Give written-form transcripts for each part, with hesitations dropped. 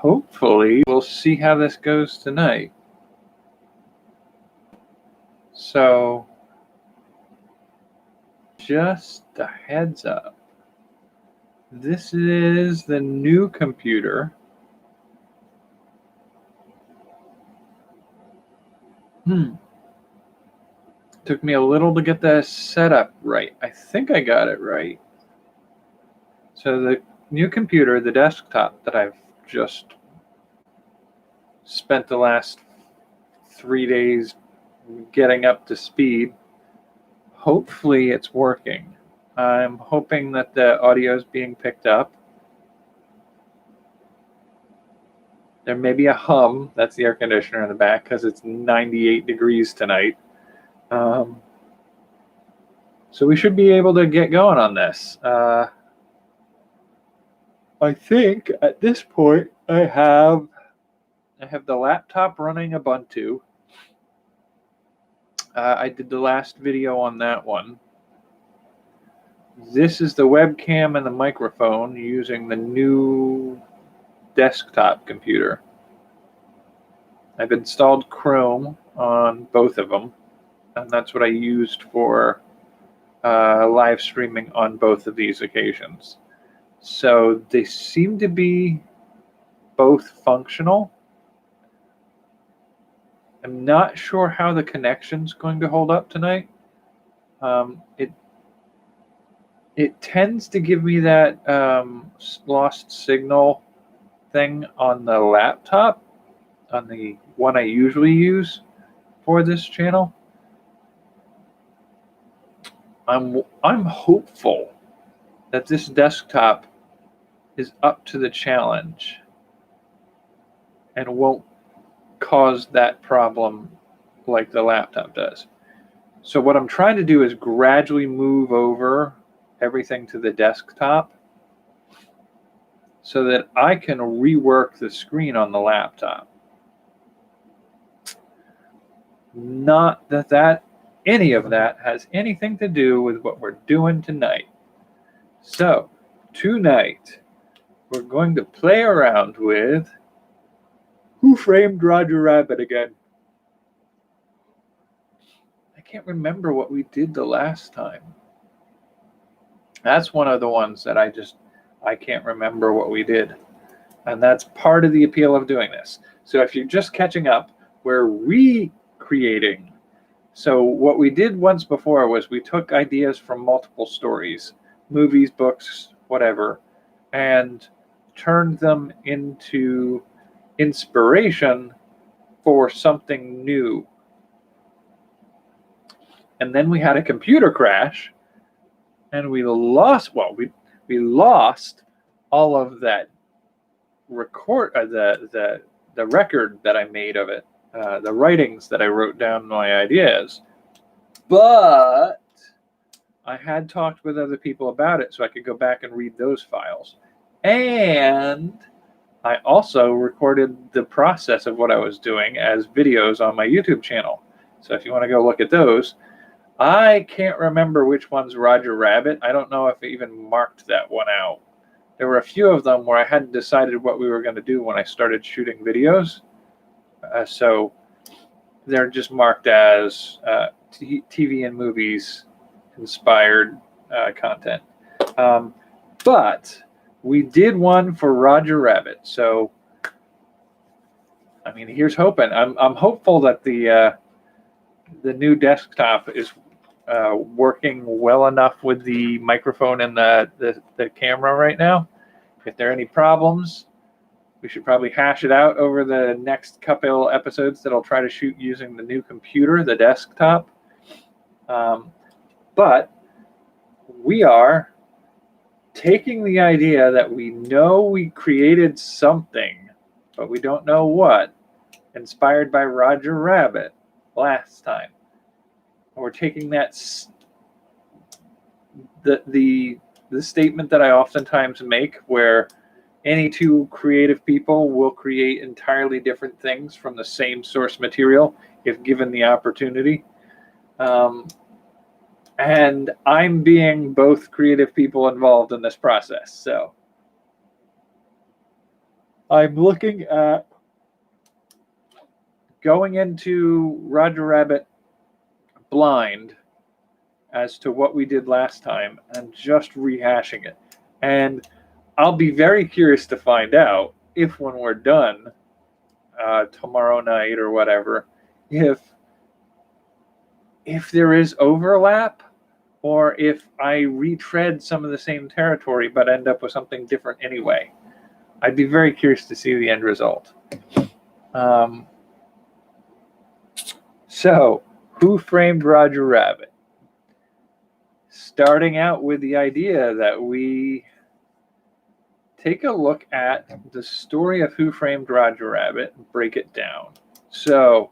hopefully we'll see how this goes tonight. So, just a heads up. This is the new computer. Took me a little to get the setup right. I think I got it right. So the new computer, the desktop that I've just spent the last 3 days getting up to speed, hopefully it's working. I'm hoping that the audio is being picked up. There may be a hum. That's the air conditioner in the back because it's 98 degrees tonight. So we should be able to get going on this. I think at this point I have the laptop running Ubuntu. I did the last video on that one. This is the webcam and the microphone using the new desktop computer. I've installed Chrome on both of them, and that's what I used for live streaming on both of these occasions. So they seem to be both functional. I'm not sure how the connection's going to hold up tonight. It tends to give me that lost signal thing on the laptop, on the one I usually use for this channel. I'm hopeful that this desktop is up to the challenge and won't cause that problem like the laptop does. So what I'm trying to do is gradually move over everything to the desktop so that I can rework the screen on the laptop. Not that any of that has anything to do with what we're doing tonight. So tonight we're going to play around with Who Framed Roger Rabbit again? I can't remember what we did the last time. That's one of the ones that I can't remember what we did. And that's part of the appeal of doing this. So if you're just catching up, we're recreating. So what we did once before was we took ideas from multiple stories, movies, books, whatever, and turned them into inspiration for something new. And then we had a computer crash, and we lost all of that the record that I made of it, the writings that I wrote down my ideas. But I had talked with other people about it, so I could go back and read those files. And I also recorded the process of what I was doing as videos on my YouTube channel. So if you want to go look at those, I can't remember which one's Roger Rabbit. I don't know if I even marked that one out. There were a few of them where I hadn't decided what we were going to do when I started shooting videos. So they're just marked as TV and movies inspired content. But we did one for Roger Rabbit. So, I mean, here's hoping. I'm hopeful that the new desktop is working well enough with the microphone and the camera right now. If there are any problems, we should probably hash it out over the next couple episodes that I'll try to shoot using the new computer, the desktop. But we are taking the idea that we know we created something, but we don't know what, inspired by Roger Rabbit last time. We're taking that the statement that I oftentimes make, where any two creative people will create entirely different things from the same source material if given the opportunity. And I'm being both creative people involved in this process. So I'm looking at going into Roger Rabbit blind as to what we did last time and just rehashing it. And I'll be very curious to find out if, when we're done tomorrow night or whatever, if there is overlap, or if I retread some of the same territory but end up with something different anyway. I'd be very curious to see the end result. So, Who Framed Roger Rabbit? Starting out with the idea that we take a look at the story of Who Framed Roger Rabbit and break it down. So,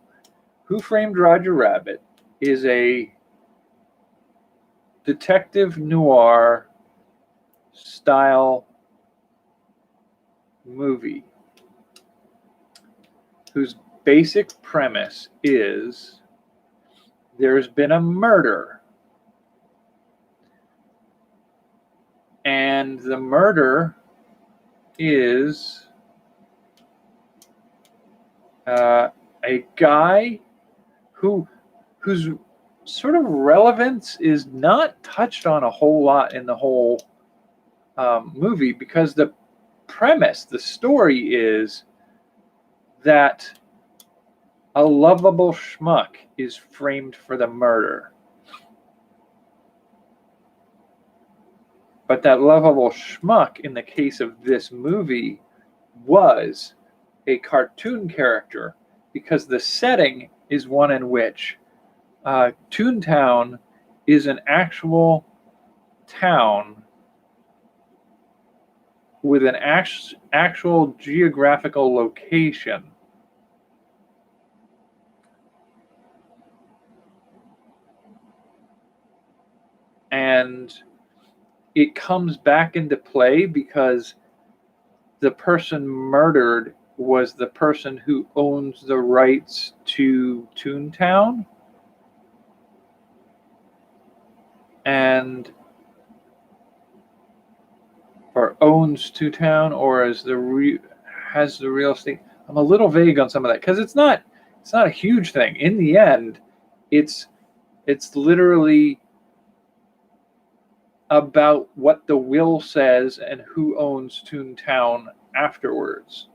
Who Framed Roger Rabbit is a detective noir style movie whose basic premise is there's been a murder, and the murder is a guy whose sort of relevance is not touched on a whole lot in the whole movie, because the premise, the story is that a lovable schmuck is framed for the murder. But that lovable schmuck, in the case of this movie, was a cartoon character, because the setting is one in which Toontown is an actual town with an actual geographical location. And it comes back into play because the person murdered was the person who owns the rights to Toontown. Or owns Toontown, or has the real estate. I'm a little vague on some of that because it's not a huge thing. In the end, it's literally about what the will says and who owns Toontown afterwards.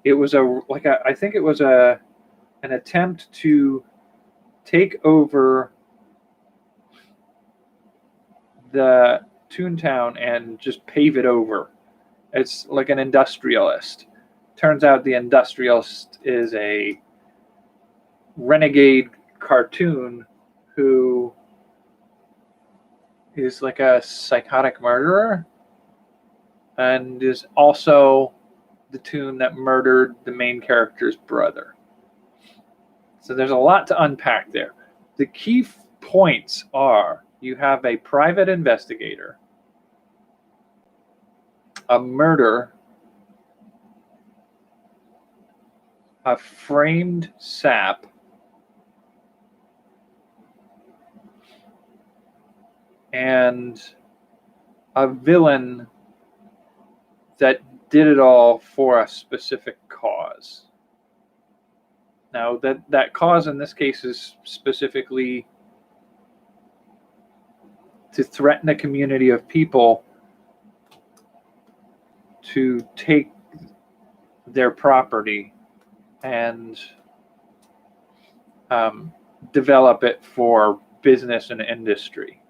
It was I think it was an attempt to take over the Toontown and just pave it over. It's like an industrialist. Turns out the industrialist is a renegade cartoon who is like a psychotic murderer and is also the toon that murdered the main character's brother. So there's a lot to unpack there. The key points are: you have a private investigator, a murder, a framed sap, and a villain that did it all for a specific cause. Now, that cause in this case is specifically to threaten a community of people to take their property and develop it for business and industry.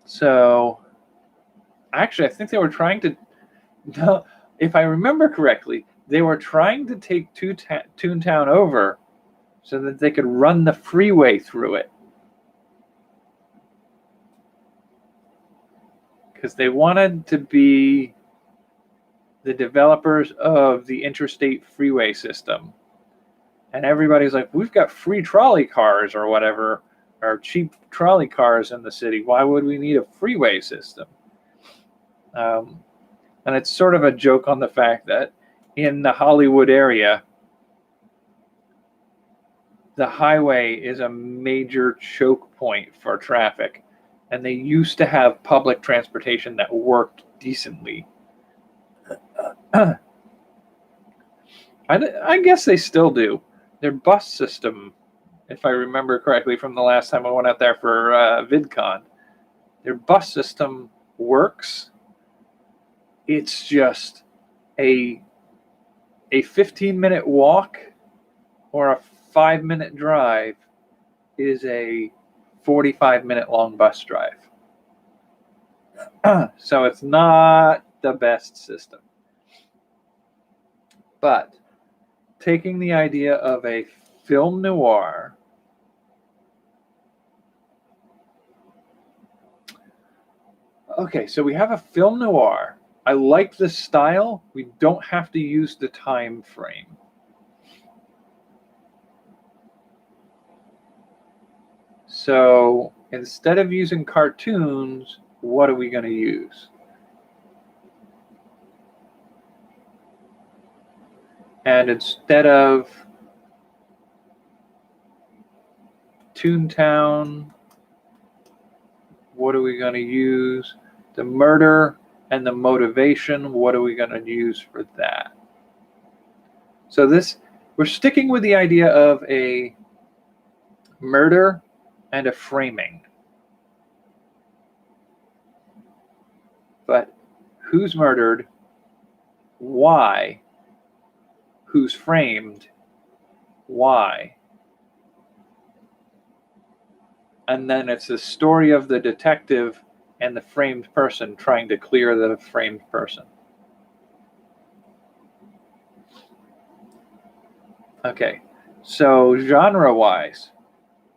So, actually, I think they were trying to, if I remember correctly, they were trying to take Toontown over so that they could run the freeway through it. Because they wanted to be the developers of the interstate freeway system. And everybody's like, we've got free trolley cars or whatever, or cheap trolley cars in the city. Why would we need a freeway system? And it's sort of a joke on the fact that in the Hollywood area, the highway is a major choke point for traffic. And they used to have public transportation that worked decently. I guess they still do. Their bus system, if I remember correctly from the last time I went out there for VidCon, their bus system works. It's just a 15-minute walk or a 5-minute drive is a 45-minute long bus drive. So it's not the best system. But taking the idea of a film noir, okay, so we have a film noir. I like the style. We don't have to use the time frame. So instead of using cartoons, what are we going to use? And instead of Toontown, what are we going to use? The murder and the motivation, what are we going to use for that? So we're sticking with the idea of a murder and a framing. But who's murdered? Why? Who's framed? Why? And then it's the story of the detective and the framed person trying to clear the framed person. Okay, so genre-wise,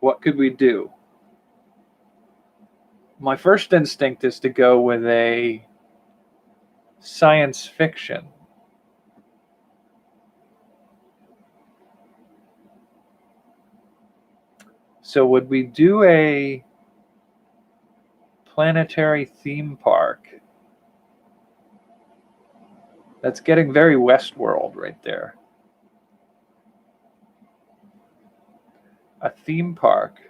what could we do? My first instinct is to go with a science fiction. So would we do a planetary theme park? That's getting very Westworld right there. A theme park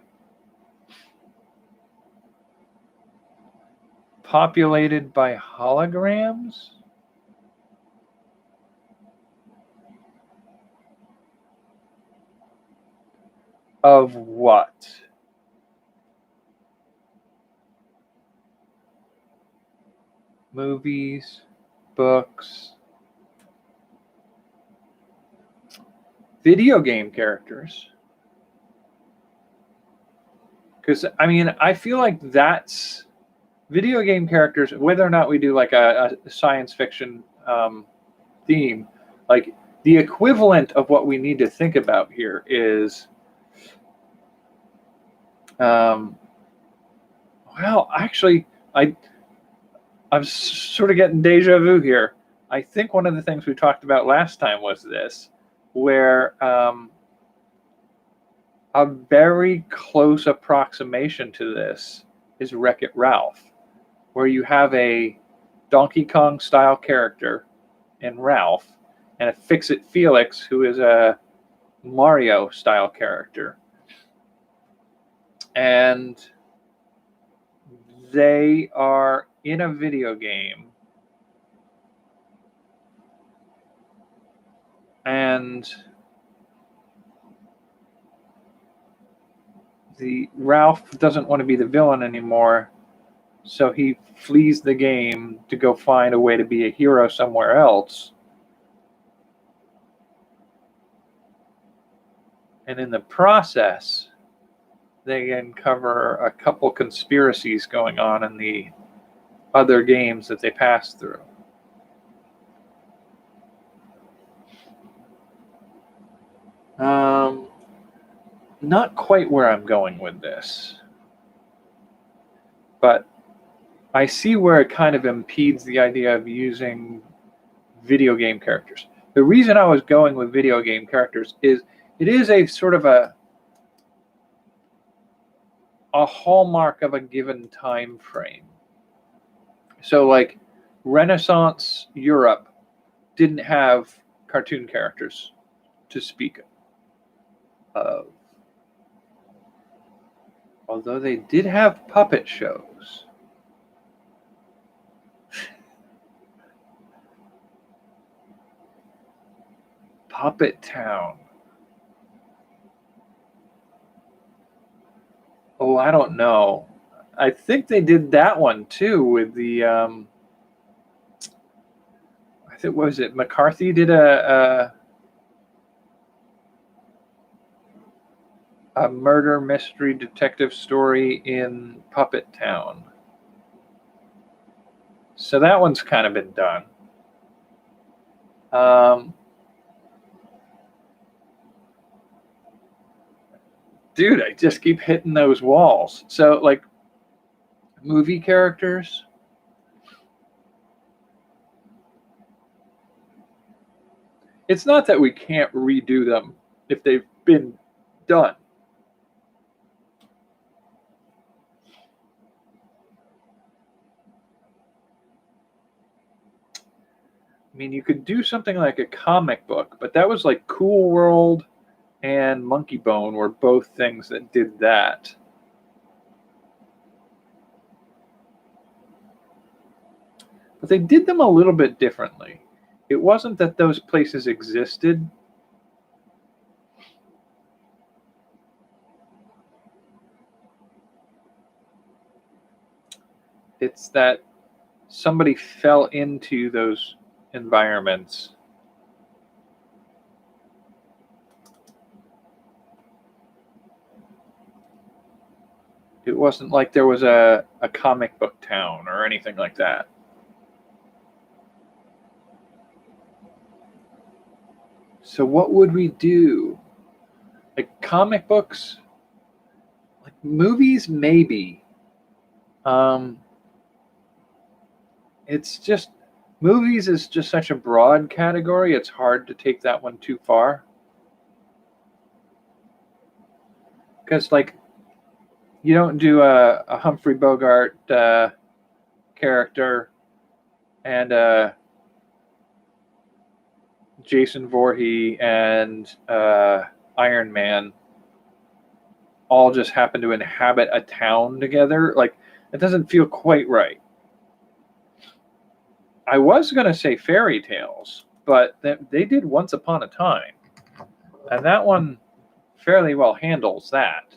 populated by holograms? Of what? Movies, books, video game characters. Because, I mean, I feel like that's video game characters, whether or not we do like a science fiction theme, like the equivalent of what we need to think about here is, well, actually, I'm sort of getting deja vu here. I think one of the things we talked about last time was this, where a very close approximation to this is Wreck-It Ralph, where you have a Donkey Kong style character in Ralph and a Fix-It Felix who is a Mario style character. And they are in a video game. And the Ralph doesn't want to be the villain anymore, so he flees the game to go find a way to be a hero somewhere else. And in the process, they uncover a couple conspiracies going on in the other games that they pass through. Not quite where I'm going with this, but I see where it kind of impedes the idea of using video game characters. The reason I was going with video game characters is it is a sort of a hallmark of a given time frame. So like Renaissance Europe didn't have cartoon characters to speak of. Although they did have puppet shows. Puppet Town. Oh, I don't know. I think they did that one too with the. I think, what was it? McCarthy did a murder mystery detective story in Puppet Town. So that one's kind of been done. Dude, I just keep hitting those walls. So, like, movie characters. It's not that we can't redo them if they've been done. I mean, you could do something like a comic book, but that was like Cool World and Monkey Bone were both things that did that. But they did them a little bit differently. It wasn't that those places existed. It's that somebody fell into those environments. It wasn't like there was a comic book town or anything like that. So what would we do? Like comic books? Like movies, maybe. It's just, movies is just such a broad category. It's hard to take that one too far. Because, like, you don't do a Humphrey Bogart character and Jason Voorhees and Iron Man all just happen to inhabit a town together. Like, it doesn't feel quite right. I was going to say fairy tales, but they did Once Upon a Time. And that one fairly well handles that.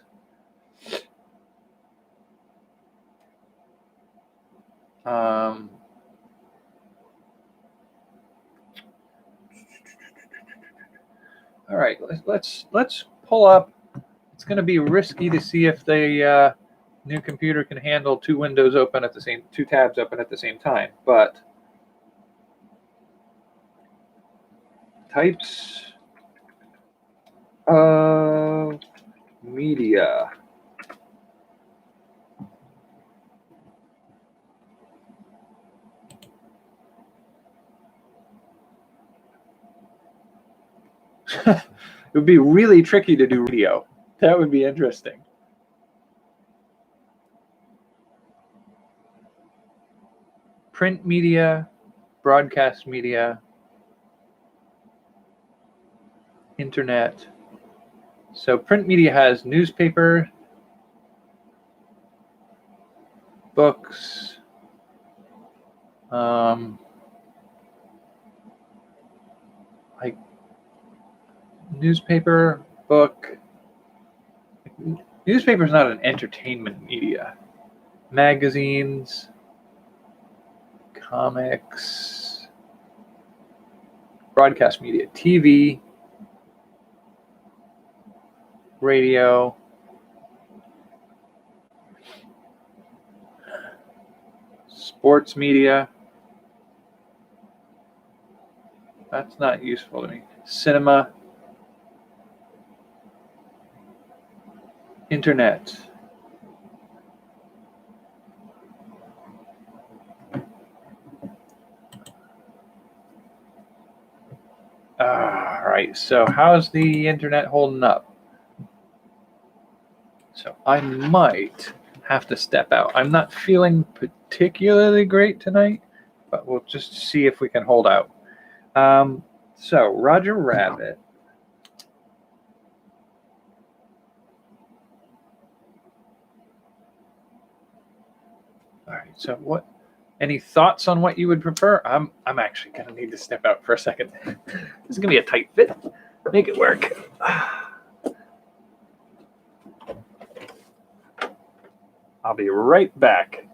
All right, let's pull up. It's going to be risky to see if the new computer can handle two tabs open at the same time. But types of media. It would be really tricky to do radio. That would be interesting. Print media, broadcast media, internet. So print media has newspaper, books, like newspaper, book. Newspaper is not an entertainment media. Magazines, comics, broadcast media, TV, radio, sports media. That's not useful to me. Cinema, internet. All right, so how's the internet holding up? So I might have to step out. I'm not feeling particularly great tonight, but we'll just see if we can hold out. So Roger Rabbit. All right, so what Any thoughts on what you would prefer? I'm actually gonna need to step out for a second. This is gonna be a tight fit. Make it work. I'll be right back.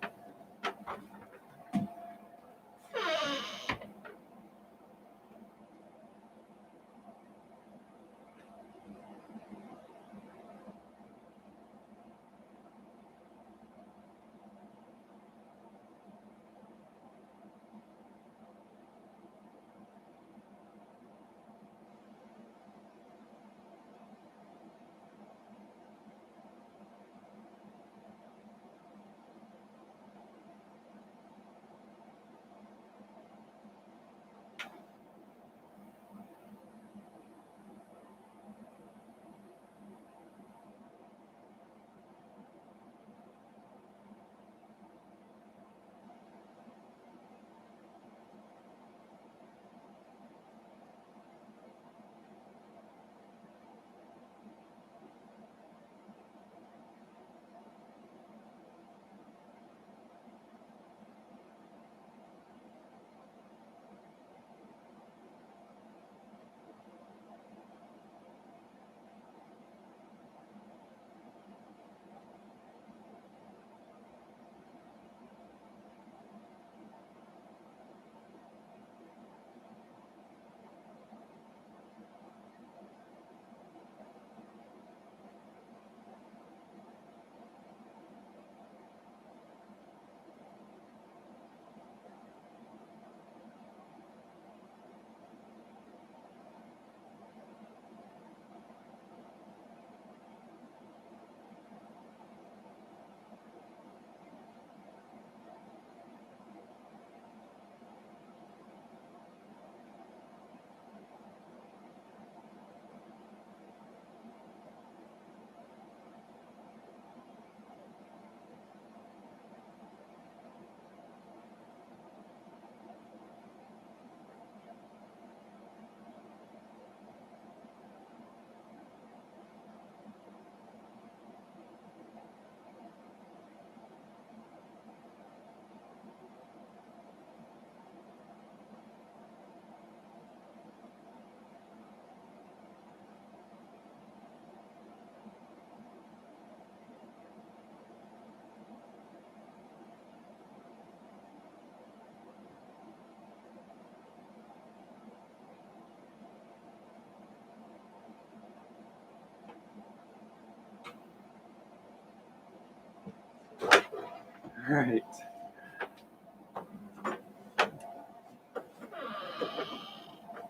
All right.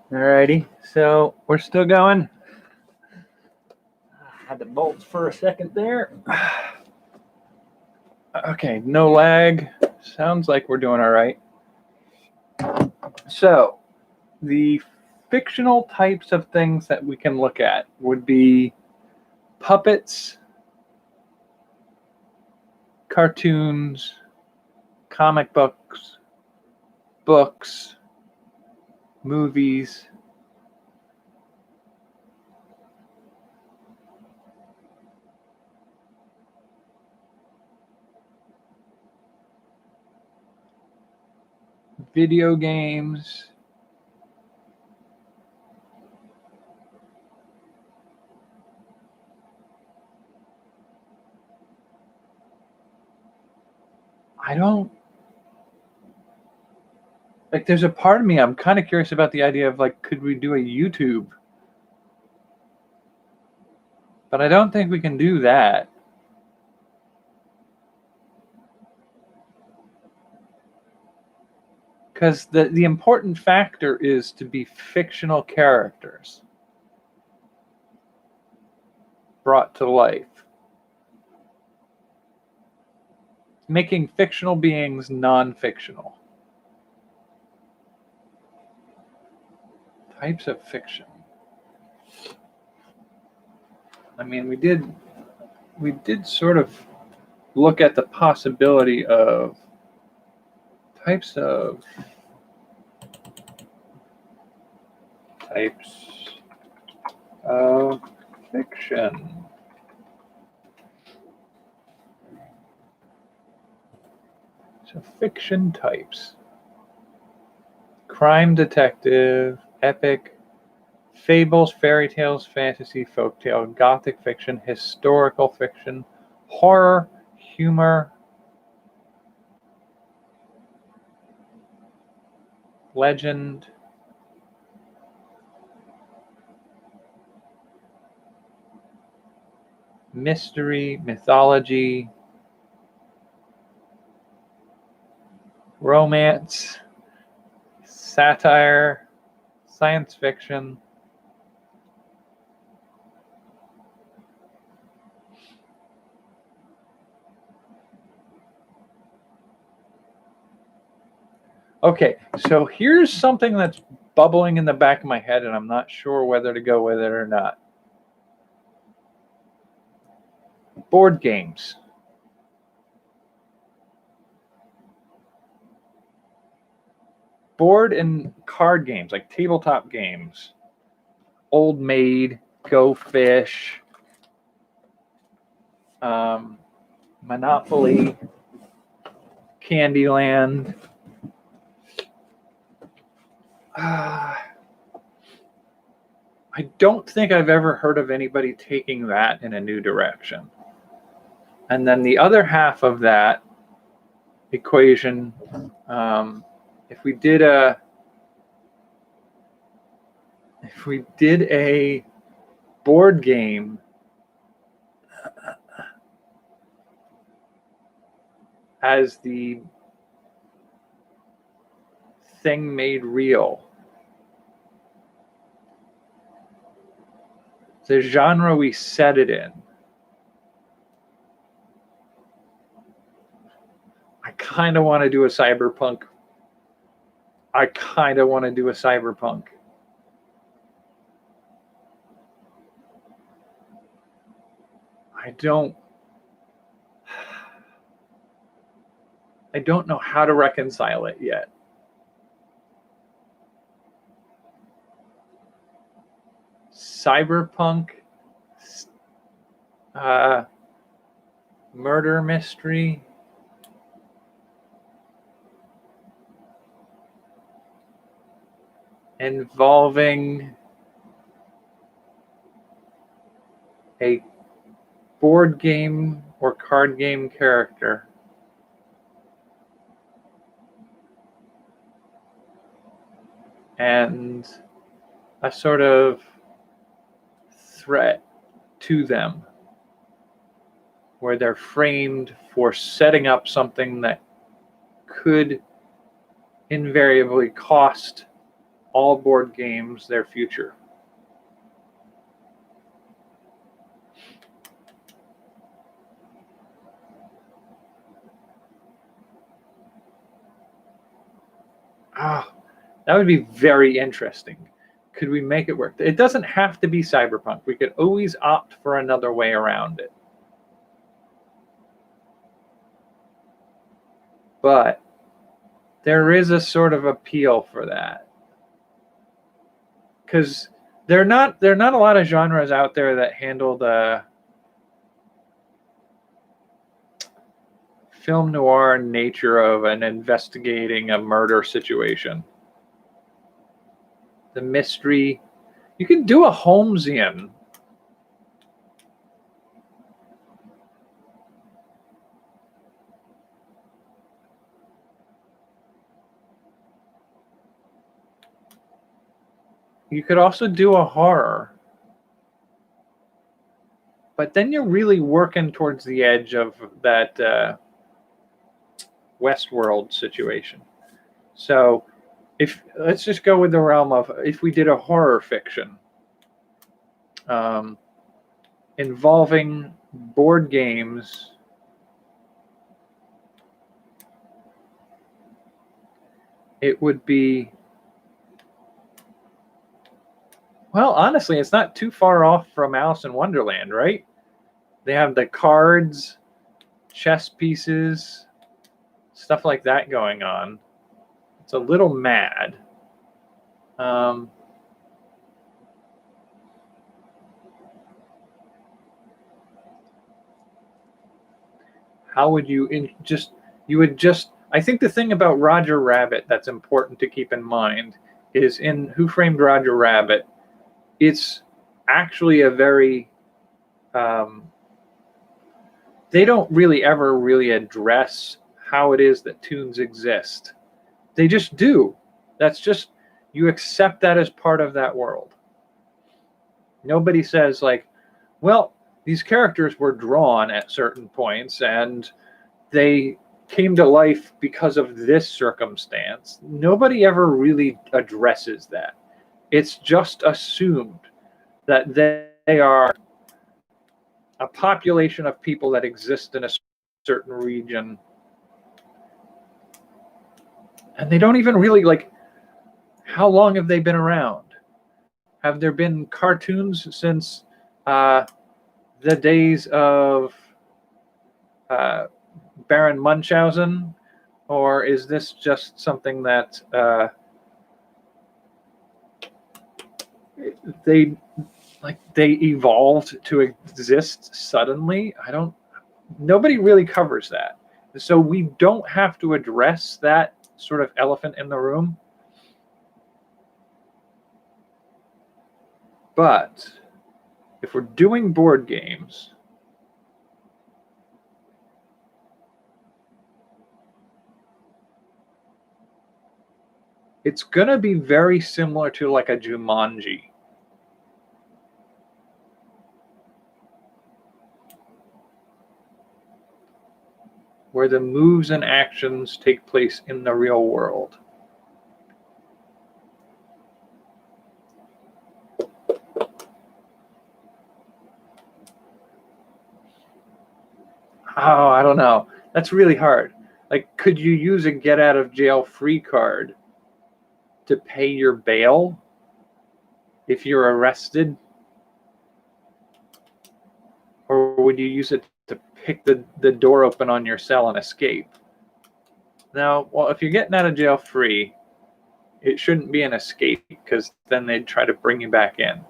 Alrighty, so we're still going. Had the bolts for a second there. Okay, no lag. Sounds like we're doing all right. So, the fictional types of things that we can look at would be puppets, cartoons, comic books, books, movies, video games, I don't like, there's a part of me, I'm kind of curious about the idea of like, could we do a YouTube? But I don't think we can do that. Because the important factor is to be fictional characters brought to life. Making fictional beings non-fictional. Types of fiction. I mean, we did sort of look at the possibility of types of fiction. So fiction types. Crime detective, epic, fables, fairy tales, fantasy, folktale, gothic fiction, historical fiction, horror, humor, legend, mystery, mythology, romance, satire, science fiction. Okay, so here's something that's bubbling in the back of my head, and I'm not sure whether to go with it or not. Board games. Board and card games, like tabletop games. Old Maid, Go Fish, Monopoly, Candyland. I don't think I've ever heard of anybody taking that in a new direction. And then the other half of that equation, if we did a board game as the thing made real, the genre we set it in, I kind of want to do a cyberpunk. I don't know how to reconcile it yet. Cyberpunk, murder mystery, involving a board game or card game character. And a sort of threat to them, where they're framed for setting up something that could invariably cost all board games their future. That would be very interesting. Could we make it work? It doesn't have to be cyberpunk. We could always opt for another way around it. But there is a sort of appeal for that. Because there are not a lot of genres out there that handle the film noir nature of an investigating a murder situation. The mystery. You can do a Holmesian. You could also do a horror. But then you're really working towards the edge of that Westworld situation. So let's just go with the realm of if we did a horror fiction involving board games, it would be, well, honestly, it's not too far off from Alice in Wonderland, right? They have the cards, chess pieces, stuff like that going on. It's a little mad. How would you you would just I think the thing about Roger Rabbit that's important to keep in mind is in Who Framed Roger Rabbit, it's actually a very they don't really ever really address how it is that toons exist. They just do. That's just, you accept that as part of that world. Nobody says like, well, these characters were drawn at certain points and they came to life because of this circumstance. Nobody ever really addresses that. It's just assumed that they are a population of people that exist in a certain region. And they don't even really, like, how long have they been around? Have there been cartoons since the days of Baron Munchausen? Or is this just something that they evolved to exist suddenly? Nobody really covers that. So we don't have to address that sort of elephant in the room. But if we're doing board games, it's going to be very similar to like a Jumanji. Where the moves and actions take place in the real world. Oh, I don't know. That's really hard. Like, could you use a get out of jail free card to pay your bail if you're arrested? Or would you use it to pick the door open on your cell and escape? Now, well, if you're getting out of jail free, it shouldn't be an escape because then they'd try to bring you back in.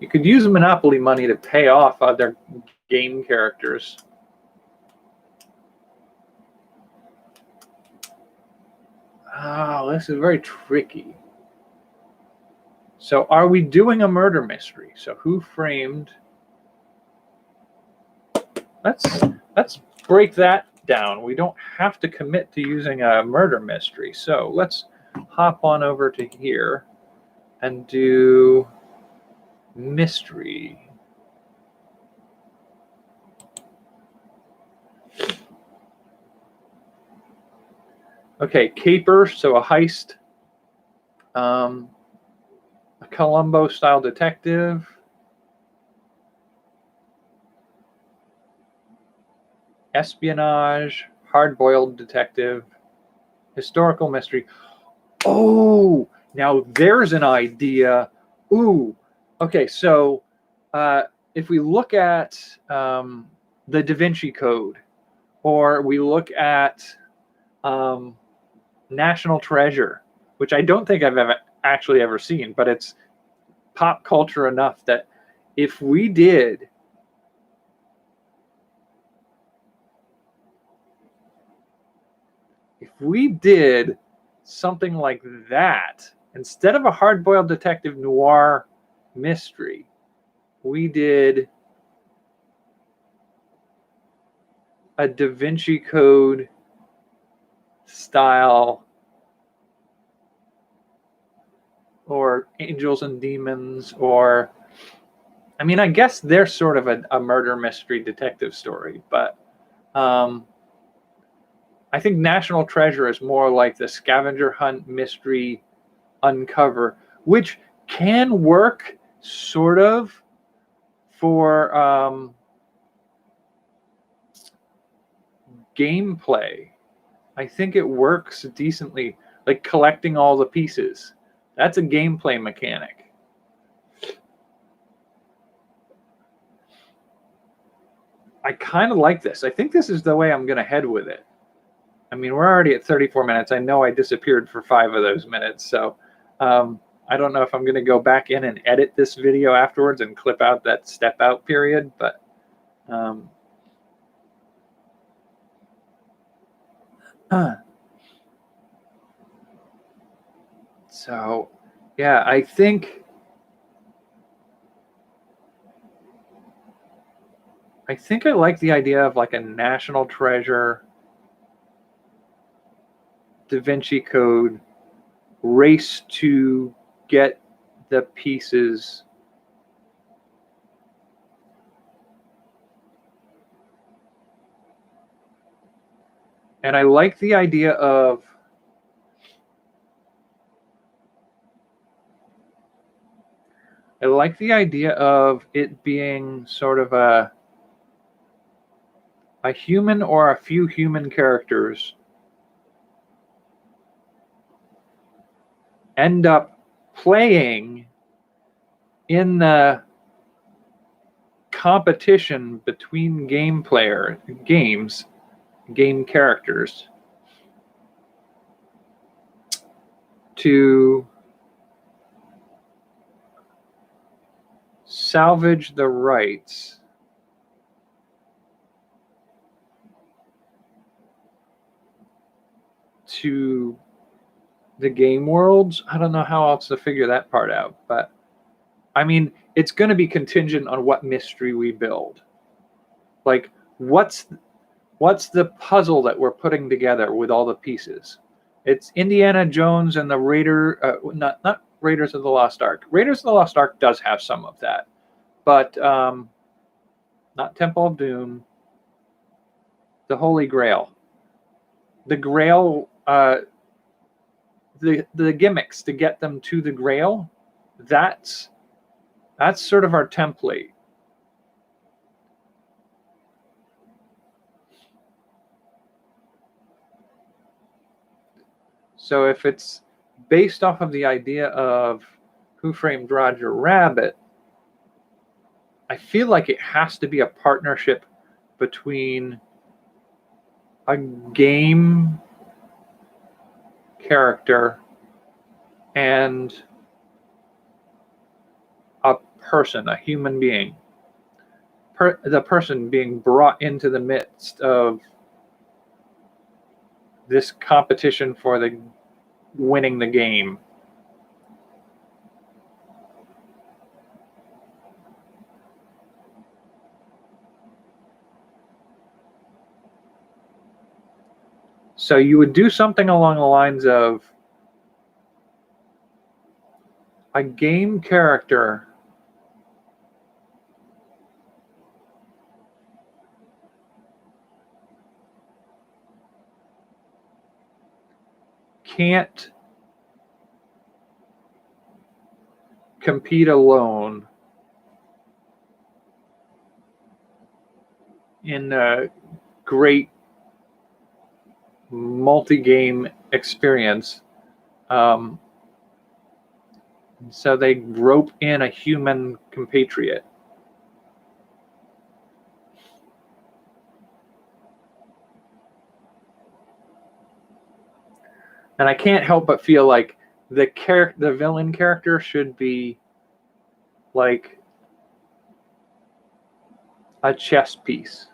You could use Monopoly money to pay off other game characters. Oh, this is very tricky. So are we doing a murder mystery? So who framed? Let's break that down. We don't have to commit to using a murder mystery. So let's hop on over to here and do mystery. Okay, caper, so a heist. A Columbo-style detective. Espionage, hard-boiled detective, historical mystery. Oh, now there's an idea. Ooh, okay, so if we look at the Da Vinci Code, or we look at National Treasure, which I don't think I've actually ever seen, but it's pop culture enough that if we did something like that, instead of a hard-boiled detective noir mystery, we did a Da Vinci Code style, or Angels and Demons, or, I mean, I guess they're sort of a murder mystery detective story, but I think National Treasure is more like the scavenger hunt mystery uncover, which can work sort of for gameplay. I think it works decently, like collecting all the pieces. That's a gameplay mechanic. I kind of like this. I think this is the way I'm going to head with it. I mean, we're already at 34 minutes. I know I disappeared for 5 of those minutes. So I don't know if I'm going to go back in and edit this video afterwards and clip out that step out period, but so yeah, I think I like the idea of like a national treasure Da Vinci Code race to get the pieces and I like the idea of it being sort of a human or a few human characters end up playing in the competition between game characters to salvage the rights to the game worlds. I don't know how else to figure that part out, but I mean, it's going to be contingent on what mystery we build. Like, what's the puzzle that we're putting together with all the pieces? It's Indiana Jones and the not Raiders of the Lost Ark. Raiders of the Lost Ark does have some of that, but not Temple of Doom. The Holy Grail. The Grail, the gimmicks to get them to the Grail, that's sort of our template. So if it's based off of the idea of Who Framed Roger Rabbit, I feel like it has to be a partnership between a game character and a person, a human being. The person being brought into the midst of this competition for the winning the game. So you would do something along the lines of a game character can't compete alone in a great multi-game experience. So they rope in a human compatriot. And I can't help but feel like the villain character should be like a chess piece.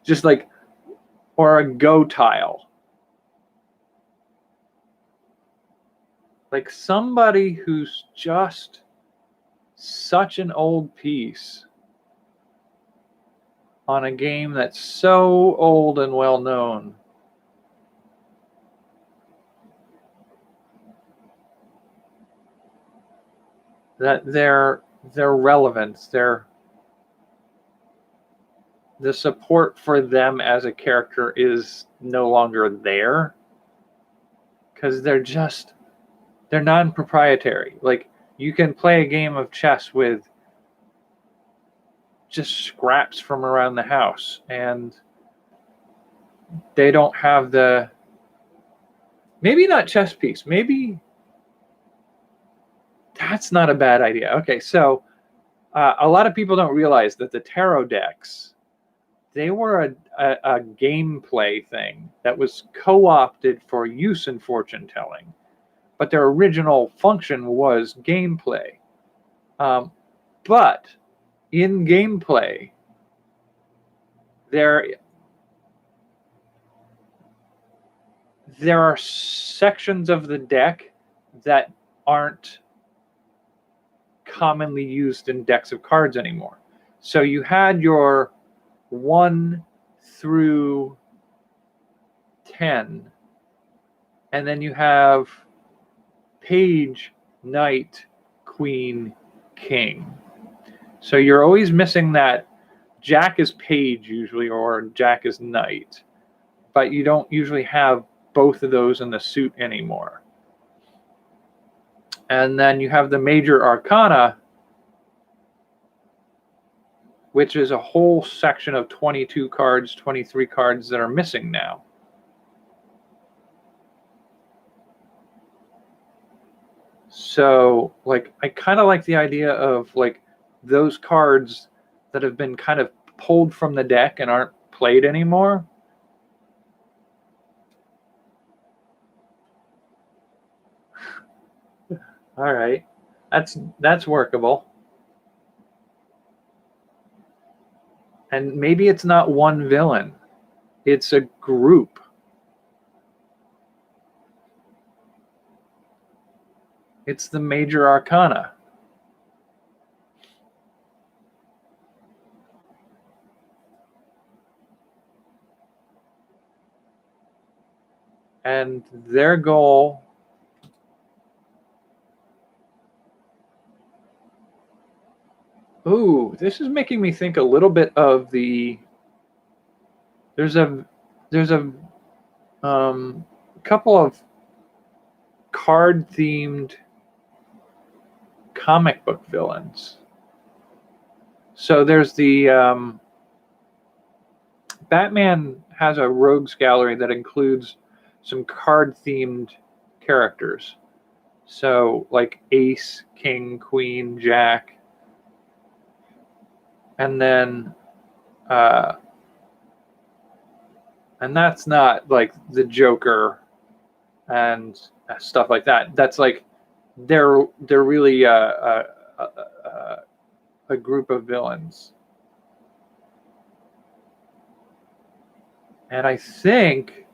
Just like, or a go tile. Like somebody who's just such an old piece on a game that's so old and well known. That their relevance, the support for them as a character is no longer there because they're non-proprietary. Like, you can play a game of chess with just scraps from around the house and they don't have maybe not chess piece, maybe that's not a bad idea. Okay, so a lot of people don't realize that the tarot decks, they were a gameplay thing that was co-opted for use in fortune telling. but their original function was gameplay. But in gameplay, there are sections of the deck that aren't commonly used in decks of cards anymore. So you had your 1 through 10, and then you have page, knight, queen, king. So you're always missing that jack is page usually, or jack is knight, but you don't usually have both of those in the suit anymore. And then you have the major arcana, which is a whole section of 22 cards, 23 cards that are missing now. So, like, I kind of like the idea of, like, those cards that have been kind of pulled from the deck and aren't played anymore. All right, that's workable. And maybe it's not one villain, it's a group. It's the major arcana. And their goal ooh, this is making me think a little bit of the there's a couple of card themed comic book villains. So there's the Batman has a rogues gallery that includes some card themed characters. So like ace, king, queen, jack. And then and that's not like the Joker and stuff like that. That's like they're really a group of villains. And I think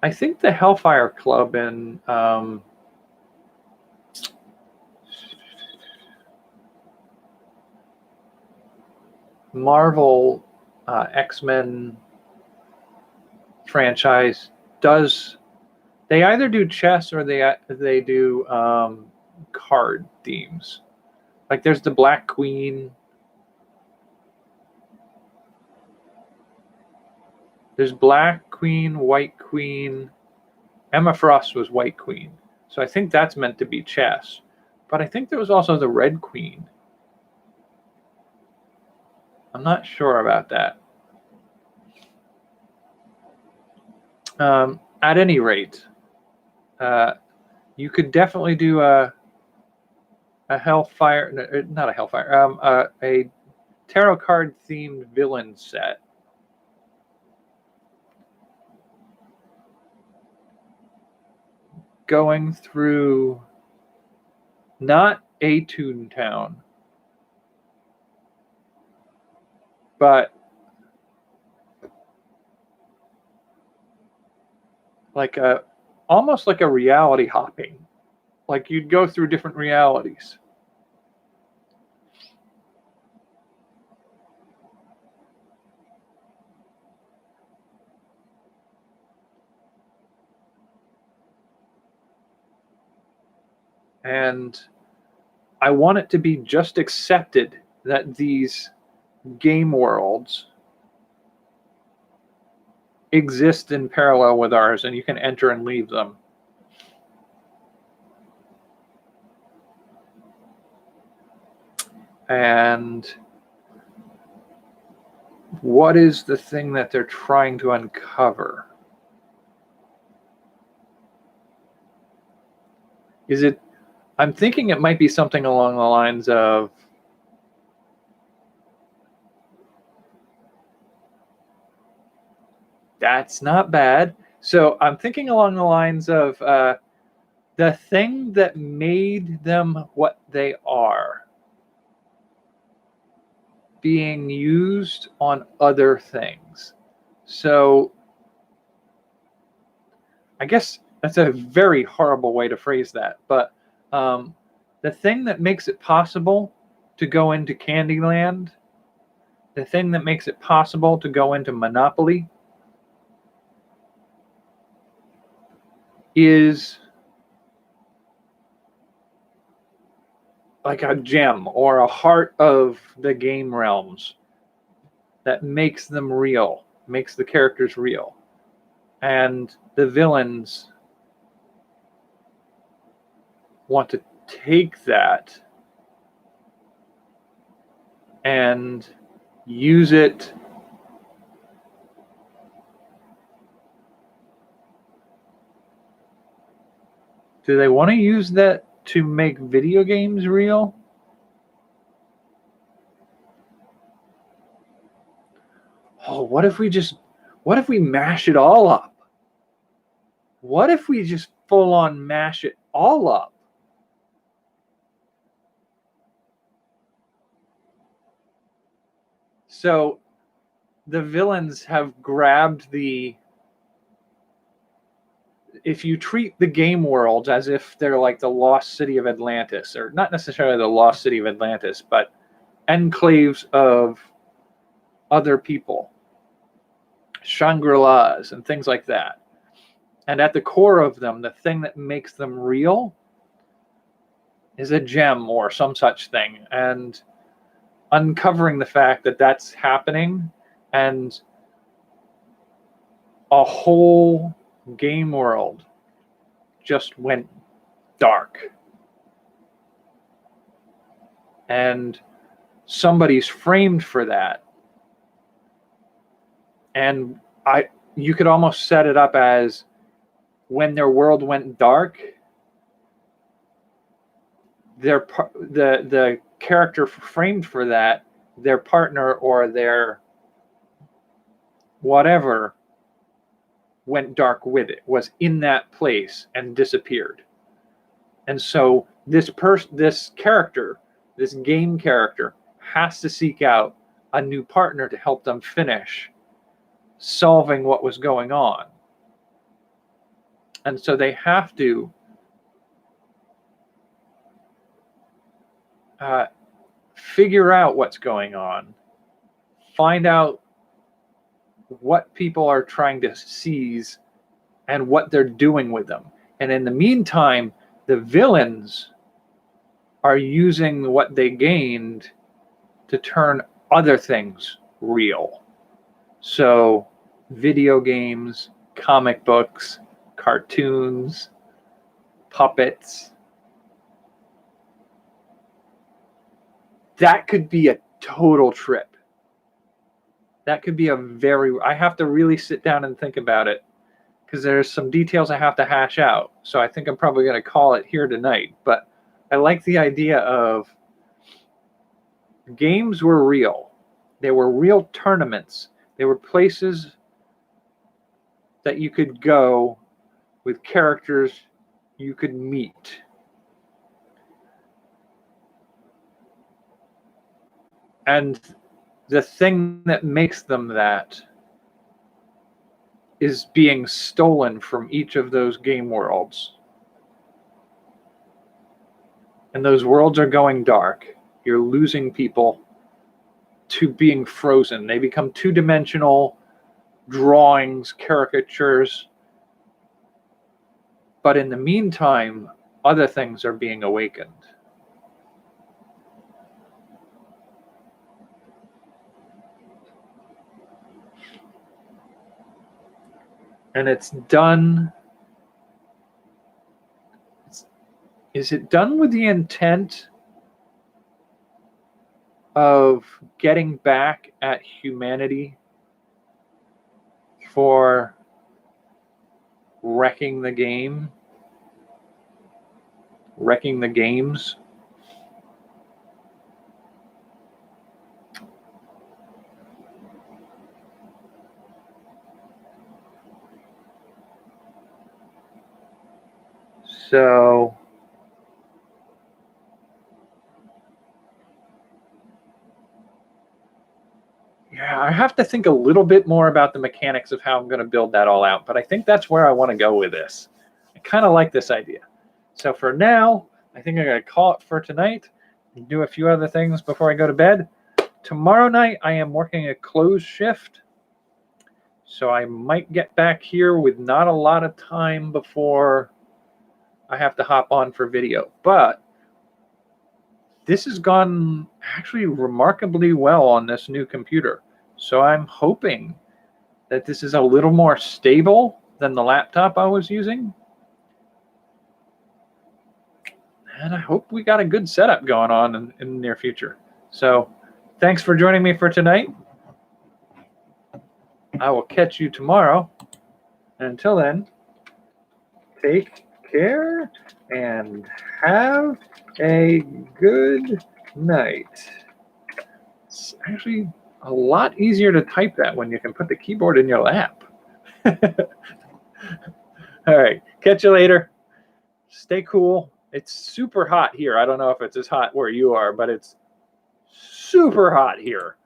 the Hellfire Club in Marvel X-Men franchise does, they either do chess or they do card themes. Like there's the Black Queen. There's Black Queen, White Queen. Emma Frost was White Queen. So I think that's meant to be chess. But I think there was also the Red Queen. I'm not sure about that. At any rate, you could definitely do a Hellfire, not a Hellfire, a tarot card themed villain set. Going through not a Toontown, but like almost like a reality hopping. Like you'd go through different realities. And I want it to be just accepted that these game worlds exist in parallel with ours, and you can enter and leave them. And what is the thing that they're trying to uncover? Is it, I'm thinking it might be something along the lines of That's not bad. So I'm thinking along the lines of the thing that made them what they are being used on other things. So I guess that's a very horrible way to phrase that, but the thing that makes it possible to go into Candyland, the thing that makes it possible to go into Monopoly, is like a gem or a heart of the game realms that makes them real, makes the characters real. And the villains want to take that and use it do they want to use that to make video games real? Oh, what if we mash it all up? What if we just full on mash it all up? So the villains have grabbed if you treat the game worlds as if they're like the lost city of Atlantis, or not necessarily the lost city of Atlantis, but enclaves of other people, Shangri-Las and things like that. And at the core of them, the thing that makes them real is a gem or some such thing. And uncovering the fact that that's happening, and a whole game world just went dark. And somebody's framed for that. And you could almost set it up as when their world went dark, the character framed for that, their partner or their whatever, went dark with it, was in that place and disappeared. And so this character, this game character, has to seek out a new partner to help them finish solving what was going on. And so they have to figure out what's going on, find out what people are trying to seize and what they're doing with them. And in the meantime, the villains are using what they gained to turn other things real. So video games, comic books, cartoons, puppets. That could be a total trip. That could be I have to really sit down and think about it, because there's some details I have to hash out. So I think I'm probably going to call it here tonight. But I like the idea of games were real. They were real tournaments. They were places that you could go with characters you could meet. And the thing that makes them that is being stolen from each of those game worlds. And those worlds are going dark. You're losing people to being frozen. They become two-dimensional drawings, caricatures. But in the meantime, other things are being awakened. And it's done. Is it done with the intent of getting back at humanity for wrecking the game, wrecking the games? So yeah, I have to think a little bit more about the mechanics of how I'm going to build that all out, but I think that's where I want to go with this. I kind of like this idea. So for now, I think I'm going to call it for tonight and do a few other things before I go to bed. Tomorrow night, I am working a closed shift, so I might get back here with not a lot of time before I have to hop on for video. But this has gone actually remarkably well on this new computer. So I'm hoping that this is a little more stable than the laptop I was using. And I hope we got a good setup going on in the near future. So thanks for joining me for tonight. I will catch you tomorrow. And until then, take care and have a good night. It's actually a lot easier to type that when you can put the keyboard in your lap. All right, catch you later. Stay cool. It's super hot here. I don't know if it's as hot where you are, but it's super hot here.